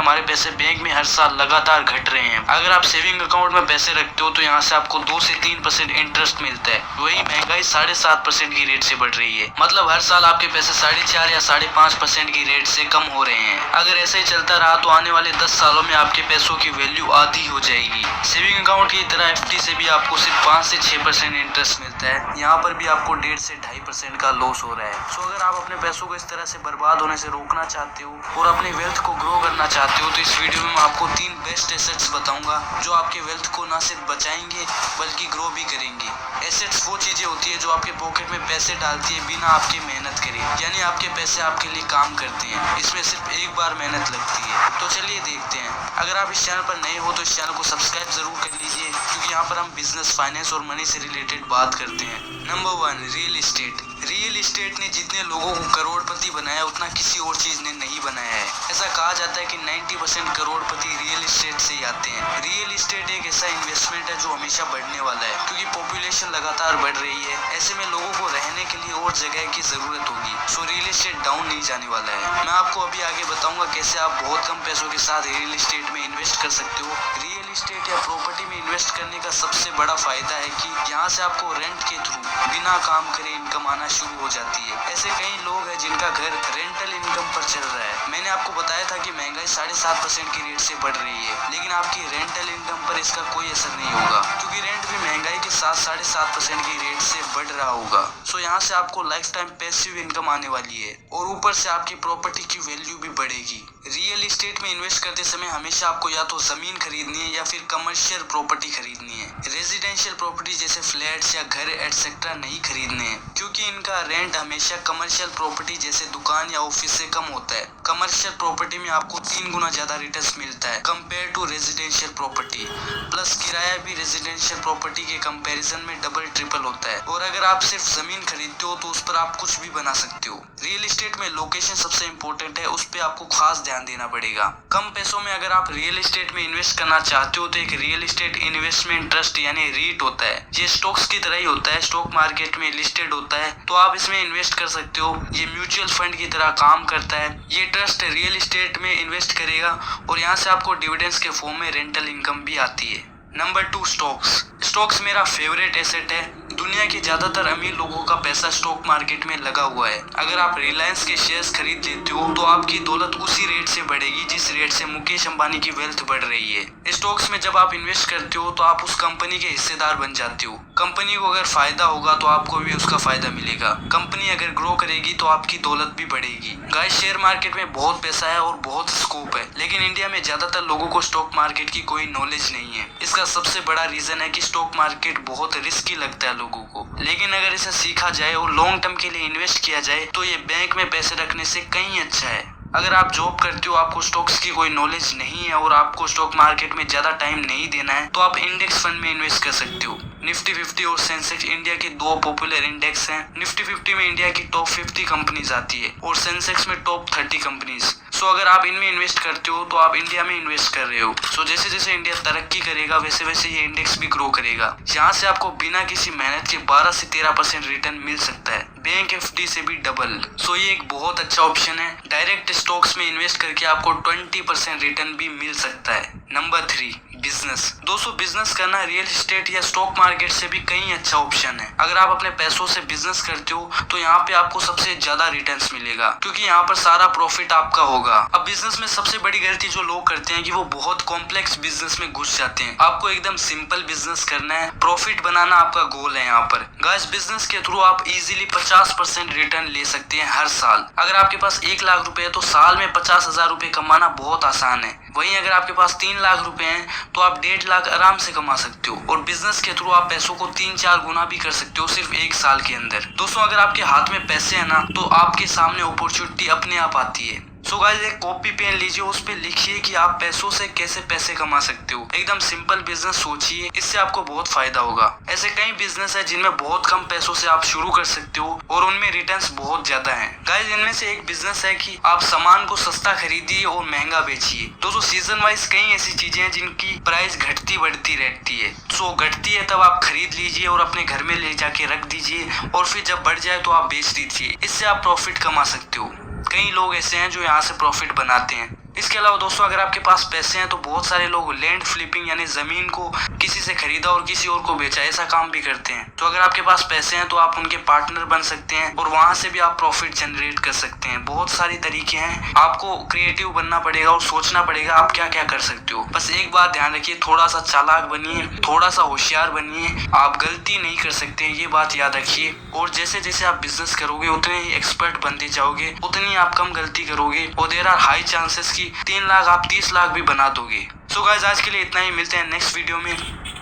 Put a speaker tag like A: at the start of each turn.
A: हमारे पैसे बैंक में हर साल लगातार घट रहे हैं। अगर आप सेविंग अकाउंट में पैसे रखते हो तो यहाँ से आपको 2 से 3% इंटरेस्ट मिलता है। वही महंगाई 7.5% की रेट से बढ़ रही है, मतलब हर साल आपके पैसे 4.5 या 5.5% की रेट से कम हो रहे हैं। अगर ऐसे ही चलता रहा तो आने वाले 10 सालों में आपके पैसों की वैल्यू आधी हो जाएगी। सेविंग अकाउंट की तरह एफडी से भी आपको सिर्फ 5 से 6% इंटरेस्ट मिलता है। यहाँ पर भी आपको 1.5 से 2.5% का लॉस हो रहा है। सो अगर आप अपने पैसों को इस तरह से बर्बाद होने से रोकना चाहते हो और अपने वेल्थ को ग्रो करना चाहते हो तो इस वीडियो में मैं आपको 3 बेस्ट एसेट्स बताऊंगा जो आपके वेल्थ को ना सिर्फ बचाएंगे बल्कि ग्रो भी करेंगे। एसेट्स वो चीजें होती है जो आपके पॉकेट में पैसे डालती है बिना आपके मेहनत करे, यानी आपके पैसे आपके लिए काम करते हैं। इसमें सिर्फ एक बार मेहनत लगती है। तो चलिए देखते हैं। अगर आप इस चैनल पर नए हो तो इस चैनल को सब्सक्राइब जरूर कर लीजिए, क्योंकि यहाँ पर हम बिजनेस, फाइनेंस और मनी से रिलेटेड बात करते हैं। Number 1, real estate. Real estate ने जितने लोगों को करोड़पति बनाया उतना किसी और चीज ने नहीं बनाया है। ऐसा कहा जाता है कि 90% करोड़पति रियल एस्टेट से ही आते हैं। रियल एस्टेट एक ऐसा इन्वेस्टमेंट है जो हमेशा बढ़ने वाला है, क्योंकि पॉपुलेशन लगातार बढ़ रही है। ऐसे में लोगों को रहने के लिए और जगह की जरूरत होगी। सो रियल एस्टेट डाउन नहीं जाने वाला है। मैं आपको अभी आगे बताऊंगा कैसे आप बहुत कम पैसों के साथ रियल एस्टेट में इन्वेस्ट कर सकते हो। रियल एस्टेट या प्रॉपर्टी में इन्वेस्ट करने का सबसे बड़ा फायदा है कि यहाँ से आपको रेंट के थ्रू बिना काम करे इनकम आना शुरू हो जाती है। ऐसे कई लोग हैं जिनका घर रेंटल इनकम पर चल रहा है। मैंने आपको बताया था कि महंगाई 7.5% की रेट से बढ़ रही है, लेकिन आपकी रेंटल इनकम पर इसका कोई असर नहीं होगा, क्योंकि रेंट भी महंगाई के साथ 7.5% की रेट से बढ़ रहा होगा। सो यहाँ से आपको लाइफ टाइम पैसिव इनकम आने वाली है और ऊपर से आपकी प्रॉपर्टी की वैल्यू भी बढ़ेगी। रियल एस्टेट में इन्वेस्ट करते समय हमेशा आपको या तो जमीन खरीदनी है या फिर कमर्शियल प्रॉपर्टी खरीदनी है। रेजिडेंशियल प्रॉपर्टी जैसे फ्लैट्स या घर एटसेट्रा नहीं खरीदने हैं, क्योंकि इनका रेंट हमेशा कमर्शियल प्रॉपर्टी जैसे दुकान या ऑफिस से कम होता है। कमर्शियल प्रॉपर्टी में आपको 3 गुना ज्यादा रिटर्न मिलता है compare to residential property. Plus किराया भी रेजिडेंशियल प्रॉपर्टी के कंपैरिजन में डबल ट्रिपल होता है। और अगर आप सिर्फ जमीन खरीदते हो तो उस पर आप कुछ भी बना सकते हो। रियल एस्टेट में लोकेशन सबसे इम्पोर्टेंट है, उस पर आपको खास ध्यान देना पड़ेगा। कम पैसों में अगर आप रियल एस्टेट में इन्वेस्ट करना चाहते हो तो एक रियल एस्टेट इन्वेस्टमेंट ट्रस्ट यानी रीट होता है। ये स्टॉक्स की तरह ही होता है, स्टॉक मार्केट में लिस्टेड होता है, तो आप इसमें इन्वेस्ट कर सकते हो। ये म्यूचुअल फंड की तरह काम करता है। ये ट्रस्ट रियल एस्टेट में इन्वेस्ट करेगा और यहाँ से आपको डिविडेंड्स के फॉर्म में रेंटल इनकम भी आती है। Number 2, stocks. स्टॉक्स मेरा फेवरेट एसेट है। दुनिया के ज्यादातर अमीर लोगों का पैसा स्टॉक मार्केट में लगा हुआ है। अगर आप रिलायंस के शेयर्स खरीद लेते हो तो आपकी दौलत उसी रेट से बढ़ेगी जिस रेट से मुकेश अंबानी की वेल्थ बढ़ रही है। स्टॉक्स में जब आप इन्वेस्ट करते हो तो आप उस कंपनी के हिस्सेदार बन जाते हो। कंपनी को अगर फायदा होगा तो आपको भी उसका फायदा मिलेगा। कंपनी अगर ग्रो करेगी तो आपकी दौलत भी बढ़ेगी। गाइस, शेयर मार्केट में बहुत पैसा है और बहुत स्कोप है, लेकिन इंडिया में ज्यादातर लोगों को स्टॉक मार्केट की कोई नॉलेज नहीं है। इसका सबसे बड़ा रीजन है कि स्टॉक मार्केट बहुत रिस्की लगता है लोगों को, लेकिन अगर इसे सीखा जाए और लॉन्ग टर्म के लिए इन्वेस्ट किया जाए तो ये बैंक में पैसे रखने से कहीं अच्छा है। अगर आप जॉब करते हो, आपको स्टॉक्स की कोई नॉलेज नहीं है और आपको स्टॉक मार्केट में ज्यादा टाइम नहीं देना है, तो आप इंडेक्स फंड में इन्वेस्ट कर सकते हो। निफ्टी 50 और सेंसेक्स इंडिया के 2 पॉपुलर इंडेक्स हैं। निफ्टी 50 में इंडिया की टॉप 50 कंपनीज आती है और सेंसेक्स में टॉप 30 कंपनीज। सो अगर आप इनमें इन्वेस्ट करते हो तो आप इंडिया में इन्वेस्ट कर रहे हो। सो जैसे जैसे इंडिया तरक्की करेगा वैसे वैसे ये इंडेक्स भी ग्रो करेगा। यहाँ से आपको बिना किसी मेहनत के 12 से 13% रिटर्न मिल सकता है, बैंक एफडी से भी डबल। सो ये एक बहुत अच्छा ऑप्शन है। डायरेक्ट स्टॉक्स में इन्वेस्ट करके आपको 20% रिटर्न भी मिल सकता है। Number 3, business. दोस्तों, बिजनेस करना रियल एस्टेट या स्टॉक मार्केट से भी कहीं अच्छा ऑप्शन है। अगर आप अपने पैसों से बिजनेस करते हो तो यहाँ पे आपको सबसे ज्यादा रिटर्न्स मिलेगा, क्योंकि यहाँ पर सारा प्रॉफिट आपका होगा। अब बिजनेस में सबसे बड़ी गलती जो लोग करते हैं कि वो बहुत कॉम्प्लेक्स बिजनेस में घुस जाते हैं। आपको एकदम सिंपल बिजनेस करना है, प्रॉफिट बनाना आपका गोल है। यहाँ पर गाइस, बिजनेस के थ्रू आप इजीली 50% रिटर्न ले सकते हैं हर साल। अगर आपके पास 1 लाख रुपए है तो साल में 50,000 रुपए कमाना बहुत आसान है। वहीं अगर आपके पास 3 लाख रुपए हैं तो आप 1.5 लाख आराम से कमा सकते हो, और बिजनेस के थ्रू आप पैसों को 3-4 गुना भी कर सकते हो सिर्फ 1 साल के अंदर। दोस्तों, अगर आपके हाथ में पैसे है ना तो आपके सामने अपॉर्चुनिटी अपने आप आती है। सो गाइस, एक कॉपी पेन लीजिए, उस पे लिखिए कि आप पैसों से कैसे पैसे कमा सकते हो। एकदम सिंपल बिजनेस सोचिए, इससे आपको बहुत फायदा होगा। ऐसे कई बिजनेस है जिनमें बहुत कम पैसों से आप शुरू कर सकते हो और उनमें रिटर्न्स बहुत ज्यादा हैं। गाइस, इनमें से एक बिजनेस है कि आप सामान को सस्ता खरीदिए और महंगा बेचिए। दोस्तों, सीजन वाइज कई ऐसी चीजें हैं जिनकी प्राइस घटती बढ़ती रहती है। सो घटती है तब आप खरीद लीजिए और अपने घर में ले जाके रख दीजिए, और फिर जब बढ़ जाए तो आप बेच दीजिए। इससे आप प्रॉफिट कमा सकते हो। कई लोग ऐसे हैं जो यहाँ से प्रॉफिट बनाते हैं। इसके अलावा दोस्तों अगर आपके पास पैसे हैं तो बहुत सारे लोग लैंड फ्लिपिंग यानी जमीन को किसी से खरीदा और किसी और को बेचा, ऐसा काम भी करते हैं। तो अगर आपके पास पैसे हैं तो आप उनके पार्टनर बन सकते हैं और वहां से भी आप प्रॉफिट जनरेट कर सकते हैं। बहुत सारी तरीके हैं, आपको क्रिएटिव बनना पड़ेगा और सोचना पड़ेगा आप क्या क्या कर सकते हो। बस एक बात ध्यान रखिए, थोड़ा सा चालाक बनिए, थोड़ा सा होशियार बनिए, आप गलती नहीं कर सकते, ये बात याद रखिए। और जैसे जैसे आप बिजनेस करोगे उतने ही एक्सपर्ट बनते जाओगे, उतनी आप कम गलती करोगे और देयर आर हाई चांसेस की 3 लाख आप 30 लाख भी बना दोगे। सो गाइस आज के लिए इतना ही, मिलते हैं नेक्स्ट वीडियो में।